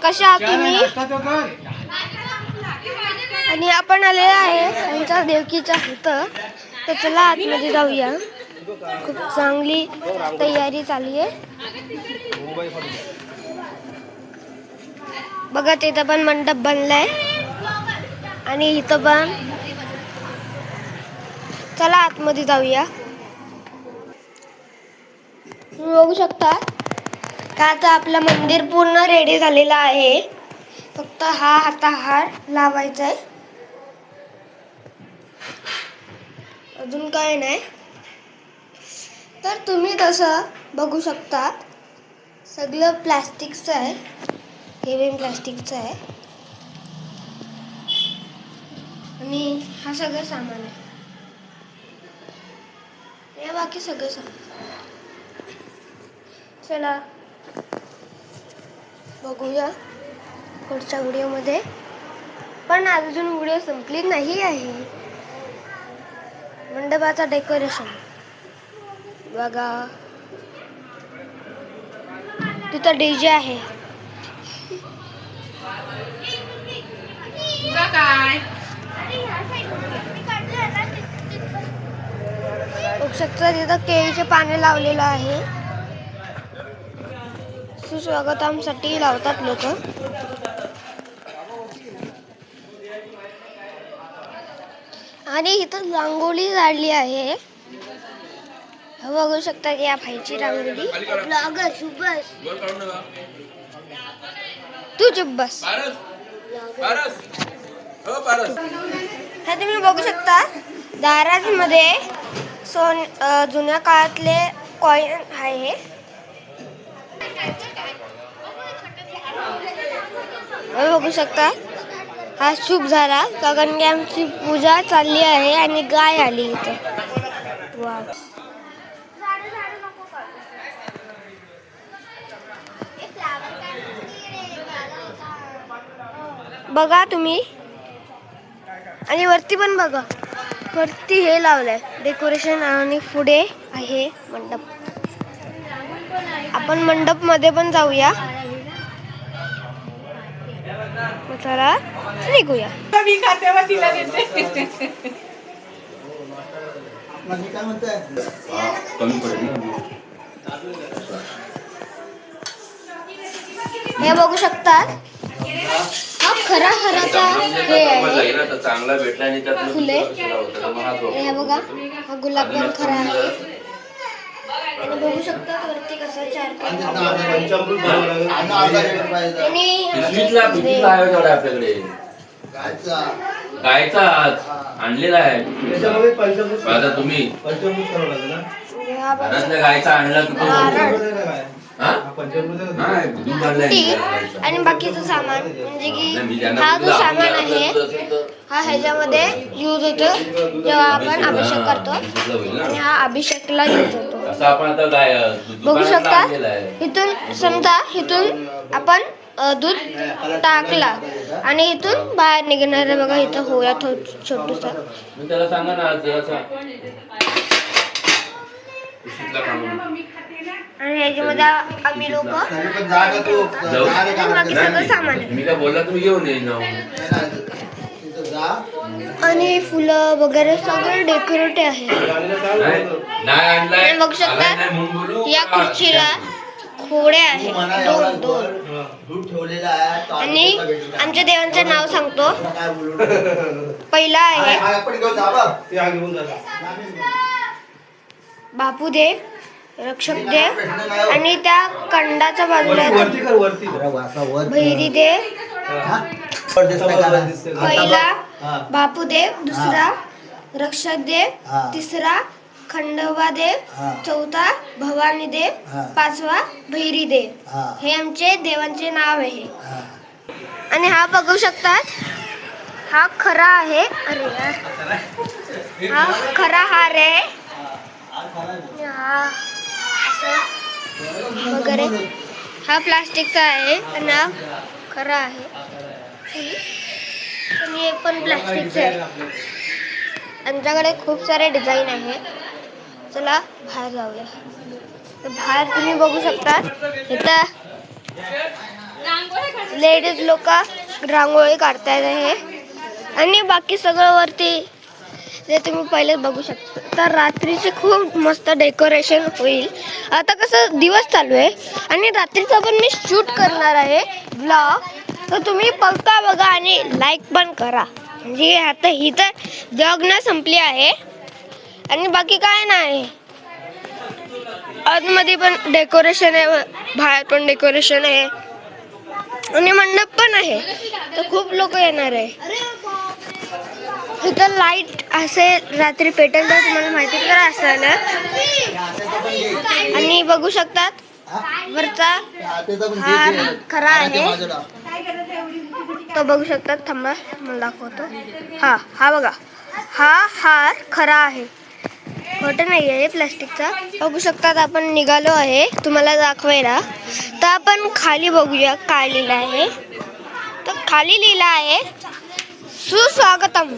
कशा आहात तुम्ही? आणि आपण आलेलो आहे त्यांच्या देवकीच्या इथं. तर चला आतमध्ये जाऊया. खूप चांगली तयारी चालली आहे. बघा तिथं पण मंडप बनलाय आणि इथं पण. चला आतमध्ये जाऊया. तुम्ही बघू शकता का आता आपलं मंदिर पूर्ण रेडी झालेलं आहे. फक्त हा आता हार लावायचा आहे, अजून काय नाही. तर तुम्ही तसं बघू शकता सगळं प्लास्टिकचं आहे, हेवी प्लास्टिकचं आहे. आणि हा सगळं सामान आहे, हे बाकी सगळं सामान. चला बघूया पुढच्या व्हिडिओमध्ये. पण अजून व्हिडिओ संपली नाही आहे. मंडपाचा डेकोरेशन बघा, तिथं डीजे आहे. तिथं केळीचे पाने लावलेलं आहे. सुस्वागतासाठी लावतात लोक. आणि इथं रांगोळी काढली आहे, बघू शकता की या भाईची रांगोळी. तू चुप बस. हे तुम्ही बघू शकता दारामध्ये जुन्या काळातले कॉइन आहे. बघू शकता हा शुभ झाला कारण की आमची पूजा चालली आहे आणि गाय आली इथं. वाव, बघा तुम्ही. आणि वरती पण बघा, वरती हे लावलंय डेकोरेशन आणि पुढे आहे मंडप. आपण मंडप मध्ये पण जाऊया. चला निघूया. हे बघू शकतात हा खरा हराचा हे आहे, फुले. हे बघा हा गुलाब पण खरा आहे. आणि बघू शकता वरती कसं चार गायचा आणलेला आहे. आता तुम्ही घरातल्या गायचा आणला आणि बाकीचं सामान म्हणजे की हा जो सामान आहे हा ह्याच्यामध्ये यूज होतो जेव्हा आपण अभिषेक करतो. आणि हा अभिषेकला यूज होतो. बघू शकता इथून समजा इथून आपण दूध टाकला आणि इथून बाहेर निघणार आहे. बघा इथं होया छोटूसा. त्याला सांगा ना आणि ह्याच्यामध्ये आम्ही लोक सगळं सामान मी काय बोलला तुम्ही घेऊन येईन. आणि फुलं वगैरे सगळं डेकोरेट आहे. बघू शकता या खुर्चीला खोडे आहे दोन. आणि आमच्या देवांचं नाव सांगतो. पहिला आहे बापूदेव, रक्षकदेव. आणि त्या कंडाच्या बाजूला भैरीदेव. पहिला बापूदेव, दुसरा रक्षकदेव, तिसरा खंडोबादेव, चौथा भवानीदेव, पाचवा भैरीदेव. हे आमचे देवांचे नाव आहे. आणि हा बघू शकतात हा खरा आहे. अरे यार, हा खरा हार आहे. हा असं वगैरे हा प्लास्टिकचा आहे आणि हा खरा आहे. आणि हे पण प्लास्टिकचं आहे. आमच्याकडे खूप सारे डिझाईन आहे. चला बाहेर जाऊया. तर बाहेर तुम्ही बघू शकता इथं लेडीज लोक रांगोळी काढतायत आहे आणि बाकी सगळं वरती जे तुम्ही पहिले बघू शकता. तर रात्रीचे खूप मस्त डेकोरेशन होईल. आता कसं दिवस चालू आहे आणि रात्रीचा पण मी शूट करणार आहे ब्लॉग. तर तुम्ही पक्का बघा आणि लाईक पण करा. म्हणजे आता ही तर जग ना संपली आहे आणि बाकी काय नाही. आतमध्ये पण डेकोरेशन आहे, बाहेर पण डेकोरेशन आहे आणि मंडप पण आहे. तर खूप लोक येणार आहे. इथं लाईट असे रात्री पेटेल तर तुम्हाला माहिती तर असायला. आणि बघू शकतात वरचा हार खरा आहे. तो बघू शकतात. थांबा मला दाखवतो. हा बघा, हा हार खरा आहे, खोटं नाही आहे प्लास्टिकचा. बघू शकतात आपण निघालो आहे तुम्हाला दाखवायला. तर आपण खाली बघूया काय लिहिलं आहे. तर खाली लिहिलं आहे सुस्वागतम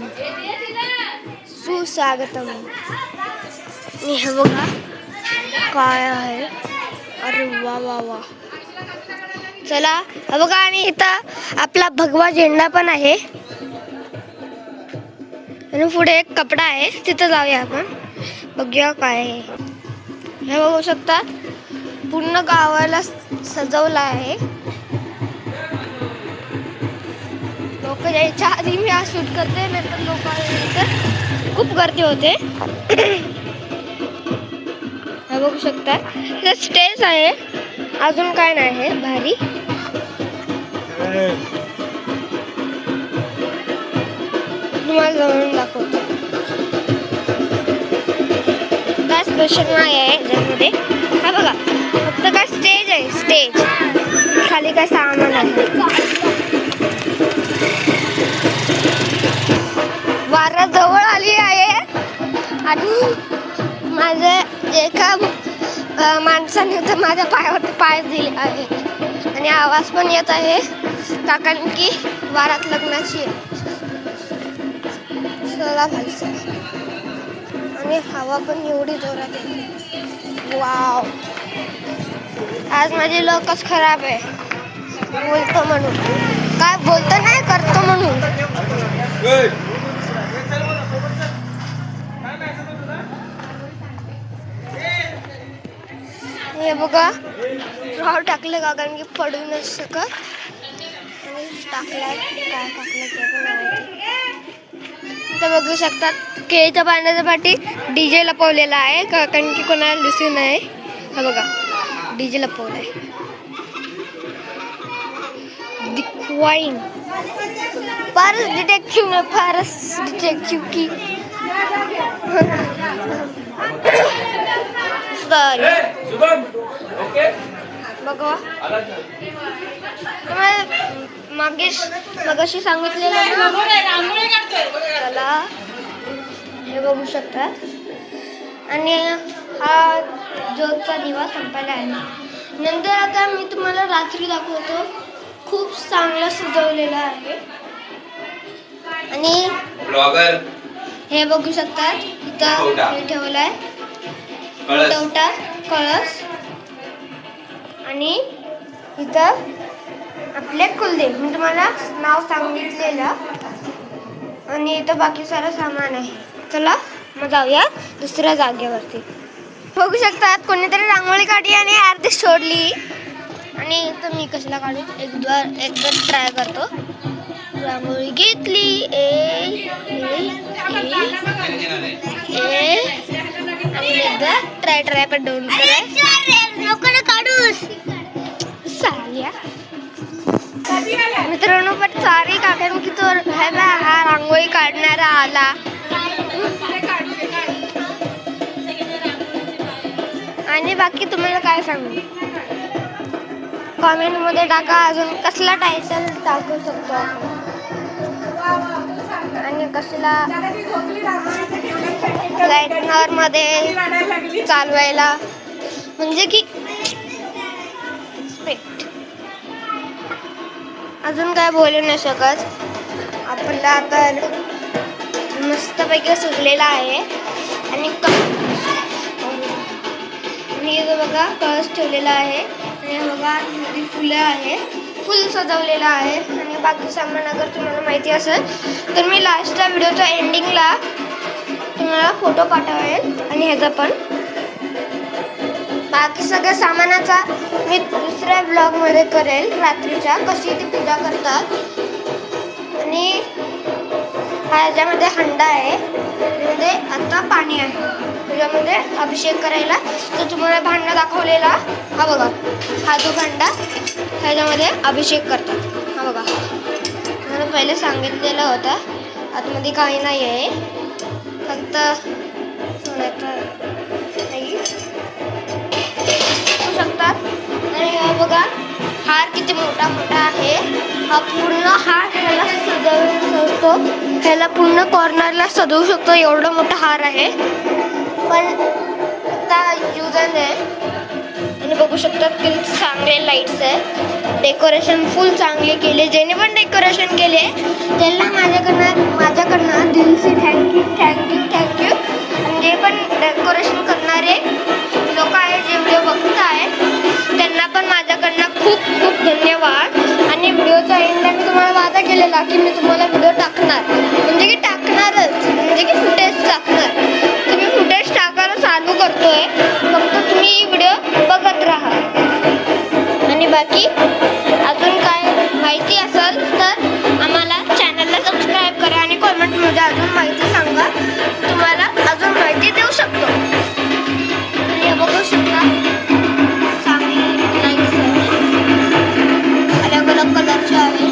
सुस्वागतम. हे बघा काय आहे. अरे वा वा वा. चला हे बघा. आणि इथं आपला भगवा झेंडा पण आहे आणि पुढे एक कपडा आहे, तिथं जाऊया आपण बघूया काय आहे. हे बघू शकता पूर्ण गावाला सजवलं आहे. लोक यायच्या आधी मी आज शूट करते, नंतर लोक खूप गर्दी होते. हे बघू शकता हे स्टेज आहे, अजून काय नाही आहे भारी. तुम्हाला जाऊन दाखवतो. काय स्पेशल नाही आहे ज्यामध्ये. हा बघा फक्त काय स्टेज आहे, स्टेज खाली काय सामान आहे. वारा जवळ आली आहे आणि माझे एका माणसाने तर माझ्या पायावरती पाय दिले आहे आणि आवाज पण येत आहे कारण की वारात लग्नाची चला भाई. आणि हवा पण एवढी जोरात येते. वाव. आज माझी लकच खराब आहे. बोलतो म्हणून काय बोलतो नाही, करतो म्हणून. हे बघा राव टाकलं का कारण की पडू नाही शकत. आणि टाकलाय काय टाकलं ते पण माहिती. तर बघू शकतात केळीच्या पाण्याच्या पाठी डीजे लपवलेला आहे कारण की कोणाला दिसू नये. हा बघा डीजे लपवलाय. दिखवाईन पारस डिटेक्टिव्ह में पारस डिटेक्टिव्ह की बघा. मगाशी सांगितलेलं चला हे बघू शकतात. आणि हा ज्योतचा दिवा संपायला आहे. नंतर आता मी तुम्हाला रात्री दाखवतो. खूप चांगलं सजवलेलं आहे. आणि ब्लॉगर हे बघू शकतात इथं हे ठेवलंय मुखवटा, कळस आणि इथं आपले कुलदेव मी तुम्हाला नाव सांगितलेलं आणि इथं बाकी सारं सामान आहे. चला मग जाऊया दुसऱ्या जागेवरती. बघू शकतात कोणीतरी रांगोळी काढली आणि अर्धी सोडली. आणि इथं मी कशाला काढू एकदा ट्राय करतो. रांगोळी घेतली एकदा ट्राय पण दोन काढूस सालिया. मित्रांनो पण सारी काढून की तो हा रांगोळी काढणारा आला. आणि बाकी तुम्हाला काय सांगू कॉमेंट मध्ये टाका. अजून कसला टायटल टाकू शकतो आणि कसला लाईटनर मध्ये चालवायला म्हणजे की अजून काय बोलू नाही शकत. आपण आता मस्तपैकी सुकलेला आहे. आणि बघा कळस ठेवलेला आहे आणि बघा मध्ये फुलं आहे. फुल सजवलेला आहे आणि बाकी सामान अगर तुम्हाला माहिती असेल तर मी लास्टच्या व्हिडिओच्या एंडिंगला तुम्हाला फोटो पाठवेल आणि ह्याचा पण. बाकी सगळ्या सामानाचा मी दुसऱ्या ब्लॉगमध्ये करेल रात्रीच्या कशी ती पूजा करतात. आणि ह्याच्यामध्ये हंडा आहे, त्यामध्ये आता पाणी आहे, त्याच्यामध्ये अभिषेक करायला. तर तुम्हाला भांडा दाखवलेला हा बघा, हा जो भांडा ह्याच्यामध्ये अभिषेक करतात. हा बघा, मला पहिले सांगितलेलं होतं आतमध्ये काही नाही आहे, फक्त नाही शकतात. आणि हा बघा हार किती मोठा मोठा आहे. हा पूर्ण हार ह्याला सजवू शकतो, ह्याला पूर्ण कॉर्नरला सजवू शकतो, एवढा मोठा हार आहे. पण आता यूज आहे आणि बघू शकतात किती चांगले लाईट्स आहेत. डेकोरेशन फुल चांगले केले. ज्याने पण डेकोरेशन केले त्यांना माझ्याकडनं दिलसे थँक्यू. आणि जे पण डेकोरेशन करणारे लोक आहेत, जे व्हिडिओ बघताय, त्यांना पण माझ्याकडनं खूप खूप धन्यवाद. आणि व्हिडिओचा एंडला मी तुम्हाला वादा केलेला की मी तुम्हाला व्हिडिओ टाकणार, म्हणजे की टाकणारच, म्हणजे की फुटेज टाकणार. तुम्ही फुटेज टाकायला चालू करतोय, फक्त तुम्ही व्हिडिओ बघत राहा. आणि बाकी अजून काय माहिती असेल तर आम्हाला चॅनलला सबस्क्राईब करा आणि कॉमेंटमध्ये अजून माहिती सांगा, तुम्हाला अजून माहिती देऊ शकतो. हे बघू शकता चांगली लाईट्स अलग अलग कलरचे आहे.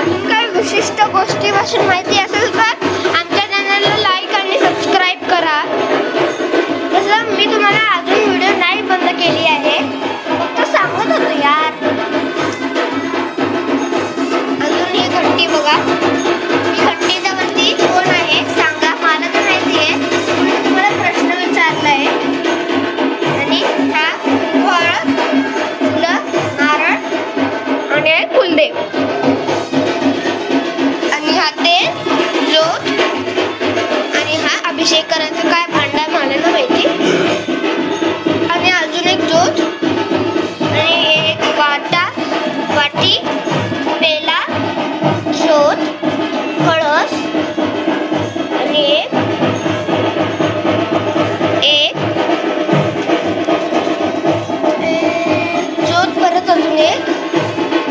अजून काही विशिष्ट गोष्टीपासून माहिती असेल तर आमच्या चॅनलला लाईक आणि सबस्क्राईब करा. तसं मी तुम्हाला अजून व्हिडिओ नाही बंद केली आहे, फक्त सांगत होतो यार. अजून ही घंटी बघा, ही घंटीच्या वरती कोण आहे सांगा, मला तर माहिती आहे, म्हणून तुम्हाला प्रश्न विचारला आहे. आणि हा फळ, फुलं, नारळ आणि कुलदेव. आणि हा तेल, ज्योत आणि हा अभिषेक करायचा काय भांडा मला ना माहिती. आणि अजून एक ज्योत आणि एक वाटी, पेला, ज्योत, कळस आणि एक ज्योत, परत अजून एक.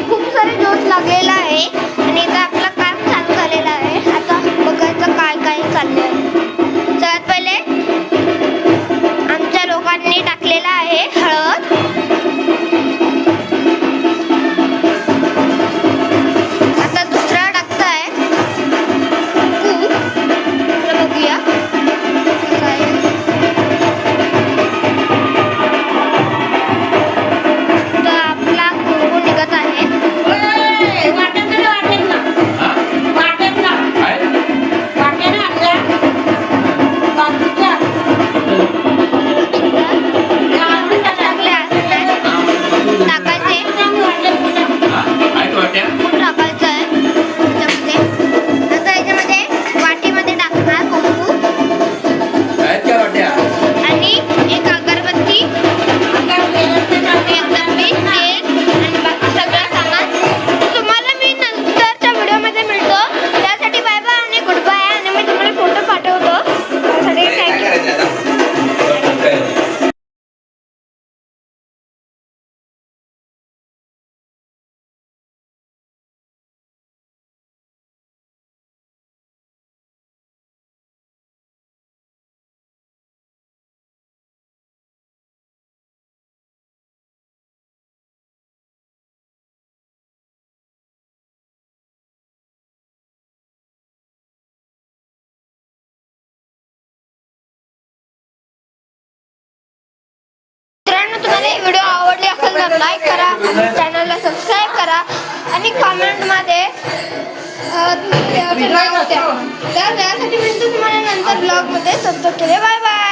खूप सारे ज्योत लागलेला आहे. आणि इथं आपलं काम चालू झालेलं आहे. आता बघायचं काय काय चाललं आहे. सगळ्यात पहिले आमच्या लोकांनी टाकलेला आहे हळद. आता दुसरा टाकताय तूप. बघूया कसं आहे. तर आपला कुंकू निघत आहे. तुम्हाला व्हिडिओ आवडले असेल तर लाईक करा, चॅनलला सबस्क्राईब करा आणि कमेंटमध्ये तर त्यासाठी मी तुम्हाला नंतर ब्लॉगमध्ये सबस्क्राईब केले. Bye bye.